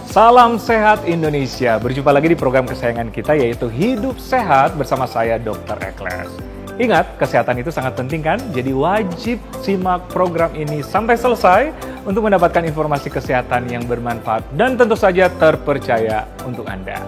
Salam sehat Indonesia. Berjumpa lagi di program kesayangan kita yaitu Hidup Sehat bersama saya Dr. Ekles. Ingat, kesehatan itu sangat penting kan? Jadi wajib simak program ini sampai selesai untuk mendapatkan informasi kesehatan yang bermanfaat dan tentu saja terpercaya untuk Anda.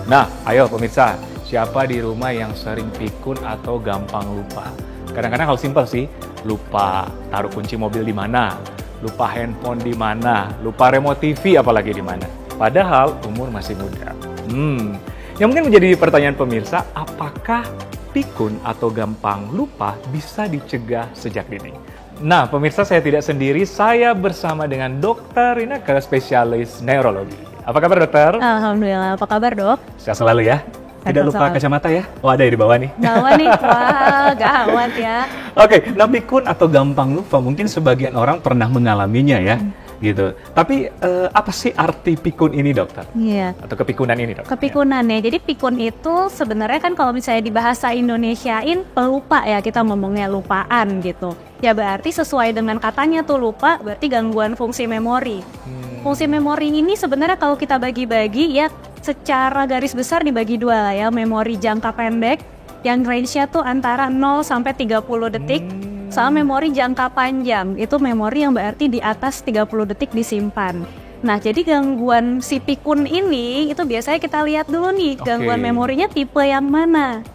Nah, ayo pemirsa, siapa di rumah yang sering pikun atau gampang lupa? Kadang-kadang hal simpel sih, lupa taruh kunci mobil di mana, lupa handphone di mana, lupa remote TV apalagi di mana. Padahal umur masih muda. Yang mungkin menjadi pertanyaan pemirsa, apakah pikun atau gampang lupa bisa dicegah sejak dini? Nah, pemirsa, saya tidak sendiri, saya bersama dengan Dr. Inaka, spesialis neurologi. Apa kabar, dokter? Alhamdulillah, apa kabar, dok? Sehat selalu ya. Tidak lupa kacamata ya? Oh, ada ya di bawah nih. Bawah nih, wah gawat ya. Oke, nah pikun atau gampang lupa mungkin sebagian orang pernah mengalaminya ya, gitu. Tapi apa sih arti pikun ini, dokter? Iya. Atau kepikunan ini, dokter? Kepikunan ya. Jadi pikun itu sebenarnya kan kalau misalnya di bahasa Indonesiain pelupa ya, kita ngomongnya lupaan gitu. Ya berarti sesuai dengan katanya tuh lupa, berarti gangguan fungsi memori. Fungsi memori ini sebenarnya kalau kita bagi-bagi ya secara garis besar dibagi dua lah ya, memori jangka pendek yang range-nya tuh antara 0 sampai 30 detik sama memori jangka panjang, itu memori yang berarti di atas 30 detik disimpan. Nah, jadi gangguan si pikun ini itu biasanya kita lihat dulu nih, gangguan memorinya tipe yang mana.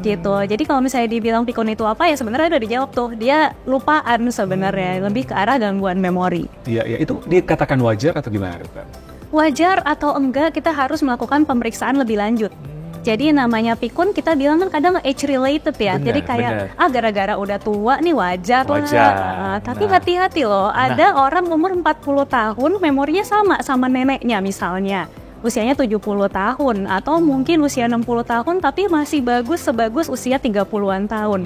Gitu. Jadi kalau misalnya dibilang pikun itu apa ya sebenarnya udah dijawab tuh. Dia lupaan sebenarnya, lebih ke arah gangguan memori. Iya, itu dikatakan wajar atau gimana, dokter? Wajar atau enggak kita harus melakukan pemeriksaan lebih lanjut. Jadi namanya pikun kita bilang kan kadang age related ya. Jadi kayak gara-gara udah tua nih wajar lah. Tapi hati-hati loh, ada orang umur 40 tahun memorinya sama neneknya misalnya. Usianya 70 tahun atau mungkin usia 60 tahun tapi masih sebagus usia 30-an tahun.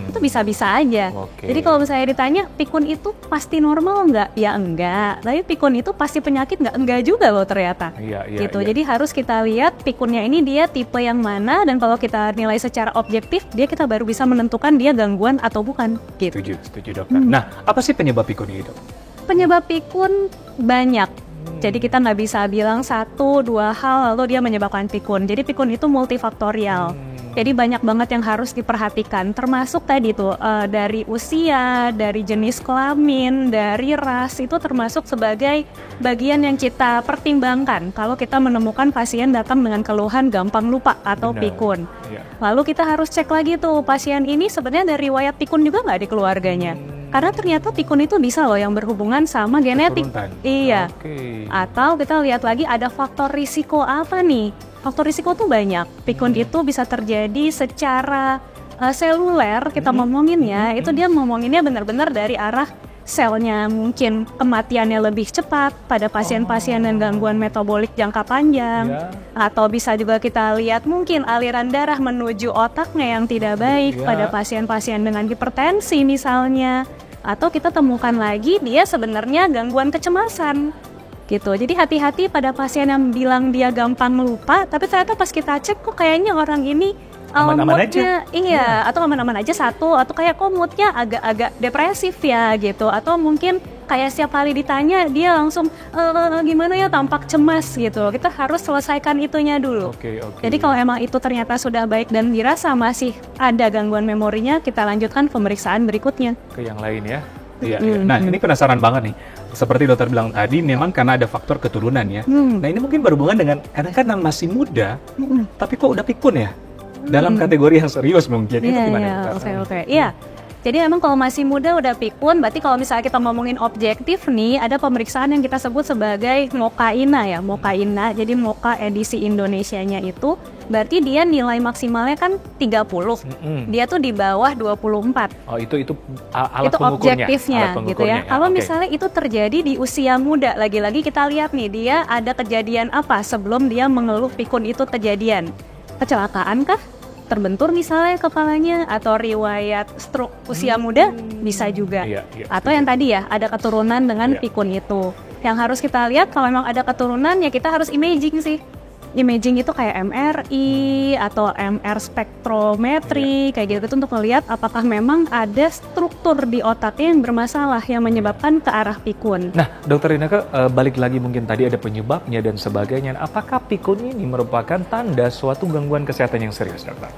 Itu bisa-bisa aja. Jadi kalau misalnya ditanya pikun itu pasti normal enggak? Ya enggak. Tapi pikun itu pasti penyakit enggak? Enggak juga loh ternyata. Gitu. Jadi harus kita lihat pikunnya ini dia tipe yang mana, dan kalau kita nilai secara objektif kita baru bisa menentukan dia gangguan atau bukan. Gitu. Setuju dokter. Nah, apa sih penyebab pikun ini, dok? Penyebab pikun banyak. Jadi kita nggak bisa bilang 1-2 hal lalu dia menyebabkan pikun. Jadi pikun itu multifaktorial. Jadi banyak banget yang harus diperhatikan. Termasuk tadi tuh dari usia, dari jenis kelamin, dari ras, itu termasuk sebagai bagian yang kita pertimbangkan kalau kita menemukan pasien datang dengan keluhan gampang lupa atau pikun. Lalu kita harus cek lagi tuh pasien ini sebenarnya ada riwayat pikun juga nggak di keluarganya. Karena ternyata pikun itu bisa loh yang berhubungan sama genetik. Iya. Atau kita lihat lagi ada faktor risiko apa nih? Faktor risiko tuh banyak. Pikun itu bisa terjadi secara seluler, kita ngomongin ya. Itu dia ngomonginnya benar-benar dari arah selnya, mungkin kematiannya lebih cepat pada pasien-pasien dengan gangguan metabolik jangka panjang. Atau bisa juga kita lihat mungkin aliran darah menuju otaknya yang tidak baik pada pasien-pasien dengan hipertensi misalnya. Atau kita temukan lagi dia sebenarnya gangguan kecemasan gitu. Jadi hati-hati pada pasien yang bilang dia gampang lupa, tapi ternyata pas kita cek kok kayaknya orang ini aman-aman aja. Iya, atau aman-aman aja satu, atau kayak kok moodnya agak-agak depresif ya gitu, atau mungkin kayak setiap kali ditanya dia langsung gimana ya tampak cemas gitu. Kita harus selesaikan itunya dulu. Jadi kalau emang itu ternyata sudah baik dan dirasa masih ada gangguan memorinya, kita lanjutkan pemeriksaan berikutnya. Ke yang lain ya. Iya. Nah, ini penasaran banget nih. Seperti dokter bilang tadi, memang karena ada faktor keturunan ya. Nah, ini mungkin berhubungan dengan kadang-kadang masih muda, tapi kok udah pikun ya? Dalam kategori yang serius mungkin. Itu gimana? Oke. Iya. Jadi memang kalau masih muda udah pikun, berarti kalau misalnya kita ngomongin objektif nih, ada pemeriksaan yang kita sebut sebagai MOCA-INA ya, MOCA-INA. Jadi MOCA edisi Indonesianya itu, berarti dia nilai maksimalnya kan 30. Dia tuh di bawah 24. Oh, itu alat itu pengukurnya. Objektifnya gitu ya. Kalau misalnya itu terjadi di usia muda, lagi-lagi kita lihat nih, dia ada kejadian apa sebelum dia mengeluh pikun itu kejadian. Kecelakaan kah? Terbentur misalnya kepalanya, atau riwayat stroke usia muda bisa juga. Atau yang tadi ya ada keturunan dengan pikun itu. Yang harus kita lihat kalau memang ada keturunan ya kita harus imaging sih. imaging itu kayak MRI atau MR spektrometri kayak gitu untuk melihat apakah memang ada struktur di otaknya yang bermasalah yang menyebabkan ke arah pikun. Nah, Dokter Ineke, balik lagi mungkin tadi ada penyebabnya dan sebagainya. Apakah pikun ini merupakan tanda suatu gangguan kesehatan yang serius, dokter?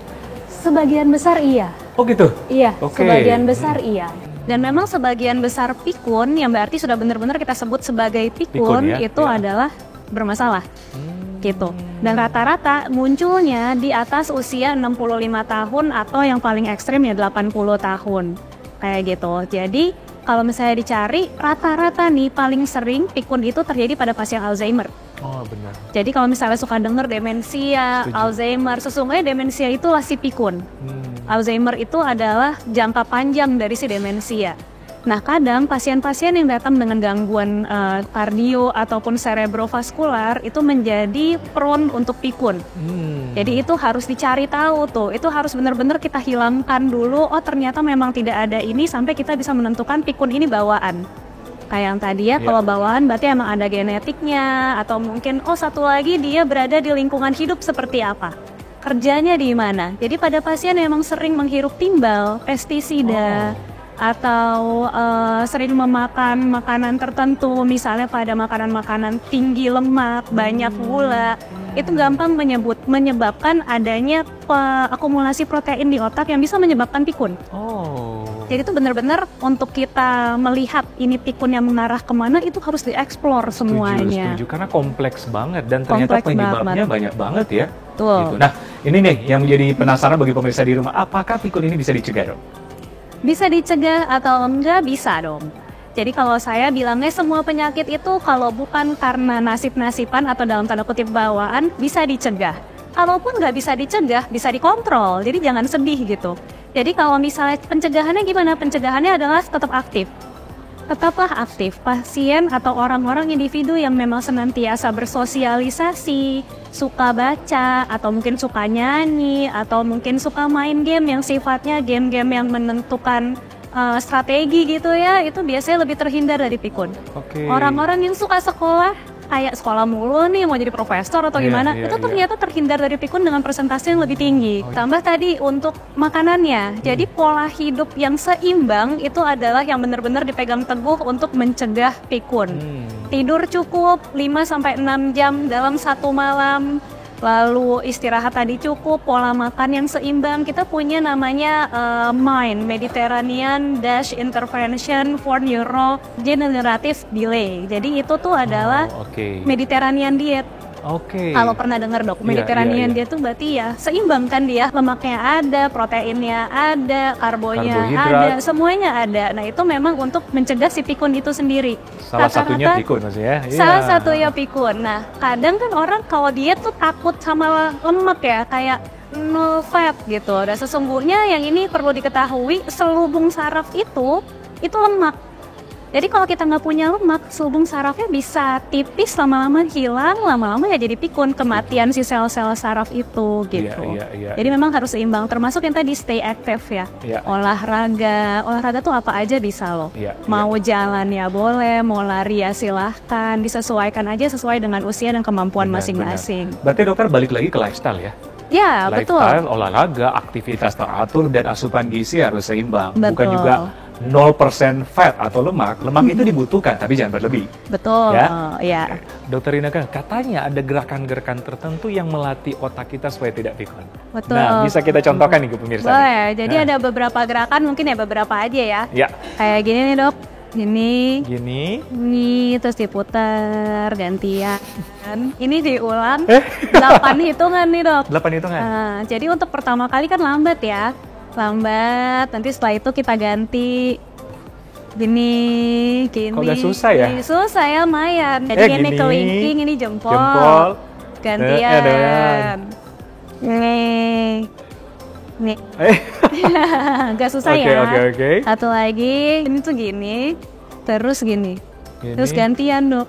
Sebagian besar iya. Oh gitu? Iya, Oke. sebagian besar iya. Dan memang sebagian besar pikun yang berarti sudah benar-benar kita sebut sebagai pikun ya? itu adalah bermasalah. Gitu. Dan rata-rata munculnya di atas usia 65 tahun atau yang paling ekstrim ya 80 tahun. Kayak gitu. Jadi kalau misalnya dicari rata-rata nih paling sering pikun itu terjadi pada pasien Alzheimer. Oh benar. Jadi kalau misalnya suka denger demensia, Alzheimer, sesungguhnya demensia itulah si pikun. Alzheimer itu adalah jangka panjang dari si demensia. Nah, kadang pasien-pasien yang datang dengan gangguan kardio ataupun cerebrovaskular itu menjadi prone untuk pikun. Jadi itu harus dicari tahu tuh. Itu harus benar-benar kita hilangkan dulu. Oh, ternyata memang tidak ada ini sampai kita bisa menentukan pikun ini bawaan. Kayak yang tadi ya, kalau bawaan berarti emang ada genetiknya atau mungkin satu lagi dia berada di lingkungan hidup seperti apa. Kerjanya di mana? Jadi pada pasien yang memang sering menghirup timbal, pestisida, atau sering memakan makanan tertentu, misalnya pada makanan-makanan tinggi lemak, banyak gula, itu gampang menyebabkan adanya akumulasi protein di otak yang bisa menyebabkan pikun. Jadi itu benar-benar untuk kita melihat ini pikun yang mengarah kemana itu harus dieksplor semuanya. Setuju, karena kompleks banget dan ternyata penyebabnya banyak banget ya. Betul. Gitu. Nah, ini nih yang menjadi penasaran bagi pemirsa di rumah, apakah pikun ini bisa dicegah, dok? Bisa dicegah atau enggak? Bisa dong. Jadi kalau saya bilangnya semua penyakit itu kalau bukan karena nasib-nasiban atau dalam tanda kutip bawaan bisa dicegah. Kalaupun nggak bisa dicegah, bisa dikontrol. Jadi jangan sedih gitu. Jadi kalau misalnya pencegahannya gimana? Pencegahannya adalah tetap aktif. Tetaplah aktif. Pasien atau orang-orang individu yang memang senantiasa bersosialisasi, suka baca, atau mungkin suka nyanyi, atau mungkin suka main game yang sifatnya game-game yang menentukan strategi gitu ya, itu biasanya lebih terhindar dari pikun. Orang-orang yang suka sekolah, kayak sekolah mulu nih mau jadi profesor atau gimana, itu ternyata terhindar dari pikun dengan persentase yang lebih tinggi. Tambah tadi untuk makanannya, jadi pola hidup yang seimbang itu adalah yang benar-benar dipegang teguh untuk mencegah pikun. Tidur cukup 5-6 jam dalam satu malam, lalu istirahat tadi cukup, pola makan yang seimbang. Kita punya namanya MIND, Mediterranean Dash Intervention for Neurodegenerative Delay. Jadi itu tuh adalah Mediterranean diet. Kalau pernah dengar dok, Mediterranean diet tuh berarti ya seimbang kan dia, lemaknya ada, proteinnya ada, karbonya ada, semuanya ada. Nah itu memang untuk mencegah si pikun itu sendiri. Salah satunya pikun maksudnya ya? Salah satunya pikun. Nah kadang kan orang kalau diet tuh takut sama lemak ya, kayak no fat gitu. Dan sesungguhnya yang ini perlu diketahui, selubung saraf itu lemak. Jadi kalau kita nggak punya lemak, selubung sarafnya bisa tipis, lama-lama hilang, lama-lama ya jadi pikun, kematian si sel-sel saraf itu gitu. Jadi memang harus seimbang, termasuk yang tadi stay active ya. Olahraga tuh apa aja bisa loh. Mau jalan ya boleh, mau lari ya silahkan, disesuaikan aja sesuai dengan usia dan kemampuan masing-masing. Berarti dokter balik lagi ke lifestyle ya? Ya, lifestyle, betul. Olahraga, aktivitas teratur, dan asupan gizi harus seimbang. Betul. Bukan juga 0% fat atau lemak itu dibutuhkan, tapi jangan berlebih. Betul, ya. Dokter Ineke, katanya ada gerakan-gerakan tertentu yang melatih otak kita supaya tidak pikun. Betul. Nah, bisa kita contohkan nih ke pemirsa. Boleh, jadi ada beberapa gerakan, mungkin ya beberapa aja ya. Kayak gini nih dok, Gini, terus diputar, gantian. Ini diulang, 8 hitungan nih dok. 8 hitungan? Jadi untuk pertama kali kan lambat ya. Nanti setelah itu kita ganti gini. Kok gak susah ya? Susah ya, lumayan. Jadi gini kelingking, ini jempol. Gantian. Nih. Gak susah ya. Satu lagi, ini tuh gini. Terus gini. Terus gantian dok.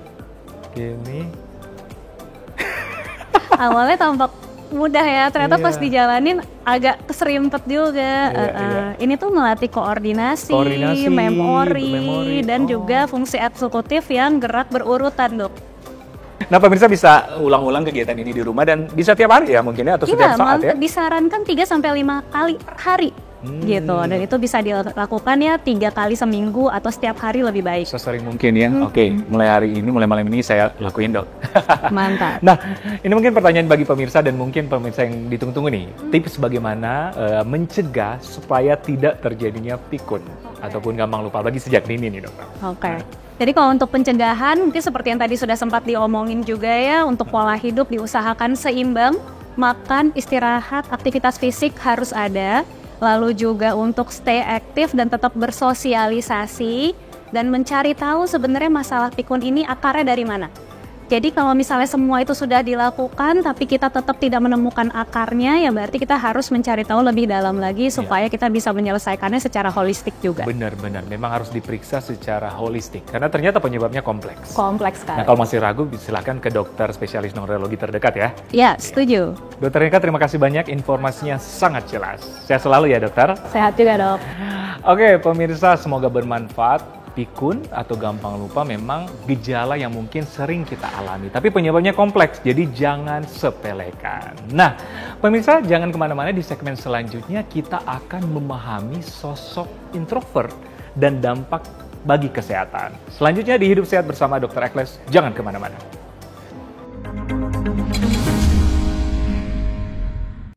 Gini. Awalnya tampak mudah ya, ternyata pas dijalanin agak keserimpet juga. Ini tuh melatih koordinasi, memori, dan juga fungsi eksekutif yang gerak berurutan dok. Nah, pemirsa bisa ulang-ulang kegiatan ini di rumah dan bisa tiap hari ya mungkin ya, atau setiap saat ya? Disarankan 3-5 kali per hari. Gitu, dan itu bisa dilakukan ya 3 kali seminggu atau setiap hari lebih baik. Sesering mungkin ya. Oke, mulai malam ini saya lakuin, Dok. Mantap. Nah, ini mungkin pertanyaan bagi pemirsa dan mungkin pemirsa yang ditunggu-tunggu nih. Tips bagaimana mencegah supaya tidak terjadinya pikun ataupun gampang lupa bagi sejak dini nih, Dokter. Oke. Jadi kalau untuk pencegahan mungkin seperti yang tadi sudah sempat diomongin juga ya, untuk pola hidup diusahakan seimbang, makan, istirahat, aktivitas fisik harus ada. Lalu juga untuk stay aktif dan tetap bersosialisasi dan mencari tahu sebenarnya masalah pikun ini akarnya dari mana. Jadi kalau misalnya semua itu sudah dilakukan tapi kita tetap tidak menemukan akarnya, ya berarti kita harus mencari tahu lebih dalam lagi supaya kita bisa menyelesaikannya secara holistik juga. Benar-benar, memang harus diperiksa secara holistik karena ternyata penyebabnya kompleks. Kompleks kan. Nah, kalau masih ragu silakan ke dokter spesialis neurologi terdekat ya. Ya, setuju. Dokter Nika, terima kasih banyak, informasinya sangat jelas. Sehat selalu ya, Dokter. Sehat juga, Dok. Oke, pemirsa, semoga bermanfaat. Pikun atau gampang lupa memang gejala yang mungkin sering kita alami, tapi penyebabnya kompleks, jadi jangan sepelekan. Nah, pemirsa, jangan kemana-mana, di segmen selanjutnya kita akan memahami sosok introvert dan dampak bagi kesehatan. Selanjutnya di Hidup Sehat bersama Dr. Ekles, jangan kemana-mana.